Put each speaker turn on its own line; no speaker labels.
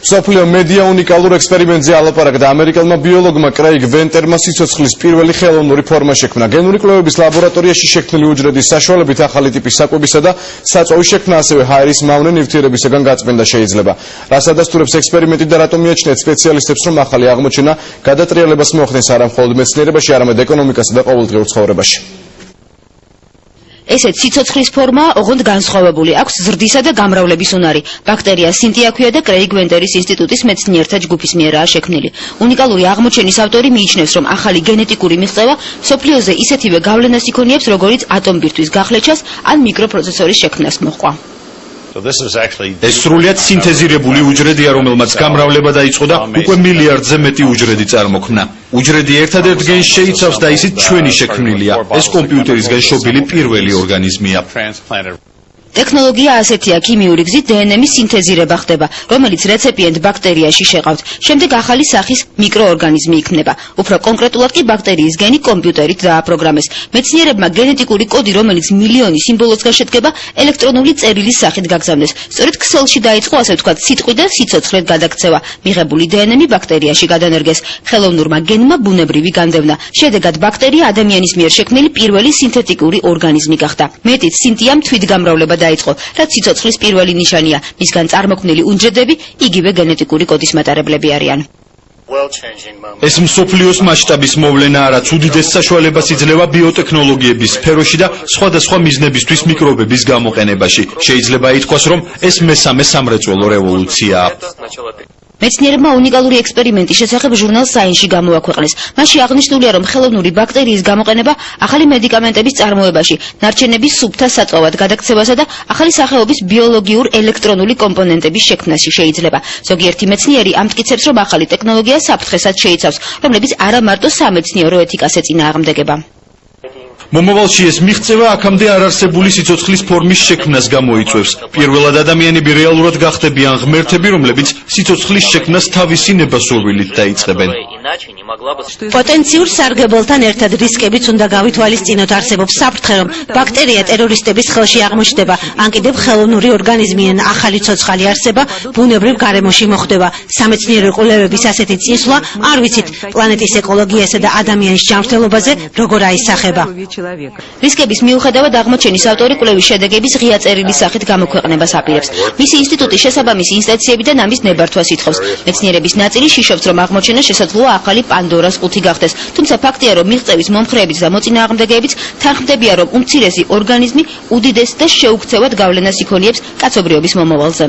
მსოფლიო მედია უნიკალურ ექსპერიმენტზე ალაპარაკდა ამერიკელმა ბიოლოგმა კრეიგ ვენტერმა სიცოცხლის პირველი ხელოვნური ფორმა შექმნა. გენური კვლევების ლაბორატორიაში შექმნილი უჯრედის საშუალებით ახალი ტიპის საკვებისა და საწვავის შექმნა, ასევე ჰაერის მავნე ნივთიერებისგან გაწმენდა შეიძლება. რას ადასტურებს ექსპერიმენტი და რატომ მიაჩნიათ სპეციალისტებს, რომ ახალი აღმოჩენა გადატრიალებას მოახდენს არა მხოლოდ მეცნიერებაში, არამედ ეკონომიკასა და ყოველდღიურ ცხოვრებაში.
ესეც სიცოცხლის ფორმაა, ოღონდ განსხვავებული, აქვს ზრდისა და გამრავლების უნარი. ბაქტერია სინთია ქვია და კრეიგ ვენტერის ინსტიტუტის მეცნიერთა ჯგუფის მიერაა შექმნილი. უნიკალური აღმოჩენის ავტორი მიიჩნევს, რომ ახალი გენეტიკური მიღწევა მსოფლიოზე ისეთივე გავლენას იქონიებს, როგორიც ატომბირთვის გახლეჩას ან მიკროპროცესორის შექმნას მოჰყვა.
ეს სრულიად სინთეზირებული უჯრედია, რომელმაც გამრავლება დაიწყო და უკვე მილიარდზე მეტი უჯრედი წარმოქმნა. უჯრედი ერთადერთ გენს შეიცავს და ისიც ჩვენი შექმნილია. ეს კომპიუტერისგან შობილი პირველი ორგანიზმია.
ტექნოლოგია ასეთია, ქიმიური გზით დნმ-ის სინთეზირება ხდება, რომელიც რეციპიენტ ბაქტერიაში შეყავთ. შემდეგ ახალი სახის მიკროორგანიზმი იქმნება. უფრო კონკრეტულად კი ბაქტერიის გენი კომპიუტერით დააპროგრამეს. მეცნიერებმა გენეტიკური კოდი, რომელიც მილიონი სიმბოლოსგან შედგება, ელექტრონული წერილის სახით გაგზავნეს. სწორედ ქსელში დაიწყო, ასე ვთქვათ, სიტყვი და სიცოცხლე გადაქცევა. მიღებული დნმ ბაქტერიაში გადანერგეს. ხელოვნურმა გენმა ბუნებრივი განდევნა. შედეგად ბაქტერია ადამიანის მიერ შექმნილი პირველი სინთეტიკური ორგანიზმი გახდა. მეტიც, სინთიამ თვითგამრავლება დაიწყო, რაც სიცოცხლის პირველი ნიშანია. მისგან წარმოქმნილი უჯრედები იგივე გენეტიკური კოდის მატარებლები არიან.
ეს მსოფლიოს მასშტაბის მოვლენა არაც უდიდეს საშუალებას იძლევა ბიოტექნოლოგიების სფეროში და სხვადასხვა მიზნებისთვის მიკრობების გამოყენებაში. შეიძლება ითქვას, რომ ეს მესამე სამრეწველო რევოლუციაა.
მეცნიერებმა უნიკალური ექსპერიმენტის შესახებ ჟურნალ Science-ში გამოაქვეყნეს. მასში აღნიშნულია, რომ ხელოვნური ბაქტერიის გამოყენება ახალი მედიკამენტების წარმოებაში, ნარჩენების სუფთა საწვავად გადაქცევასა და ახალი სახეობის ბიოლოგიურ ელექტრონული კომპონენტების შექმნაში შეიძლება. ზოგიერთი მეცნიერი ამტკიცებს, რომ ახალი ტექნოლოგია საფრთხესაც შეიცავს, რომლებიც არა მარტო სამეცნიერო ეთიკას ეწინააღმდეგება.
მომავალში ეს მიღწევა აქამდე არ არსებული სიცოცხლის ფორმის შექმნას გამოიწვევს. პირველად ადამიანები რეალურად გახდებიან ღმერთები, რომლებიც სიცოცხლის შექმნას თავისი ნებასურვილით დაიწყებენ.
პოტენციურ სარგებელთან ერთად რისკებიც უნდა გავითვალისწინოთ. არსებობს საფრთხე, რომ ბაქტერია ტერორისტების ხელში აღმოჩნდება, ან კიდევ ხელოვნური ორგანიზმი ან ახალი ცოცხალი არსება ბუნებრივ გარემოში მოხდება. სამეცნიერო კვლევების ასეთი წინსვლა არ ვიცით პლანეტის ეკოლოგიასა და ადამიანის ჯანმრთელობაზე როგორ აისახება.
რისკების მიუხედავად აღმოჩენის ავტორი კვლევის შედეგების ღია წერილის სახით გამოქვეყნებას აპირებს. მისი ინსტიტუტი შესაბამისი ინსტანციებიდან ამის ნებართვას ითხოვს. მეცნიერების ნაწილი შიშობს, რომ აღმოჩენა შესაძლოა ახალი პანდორას ყუთი გახდეს. თუმცა ფაქტია, რომ მიღწევის მომხრეებიც და მოწინააღმდეგეებიც თანხმდებიან, რომ უმცირესი ორგანიზმი უდიდეს და შეუქცევად გავლენას იქონიებს კაცობრიობის მომავალზე.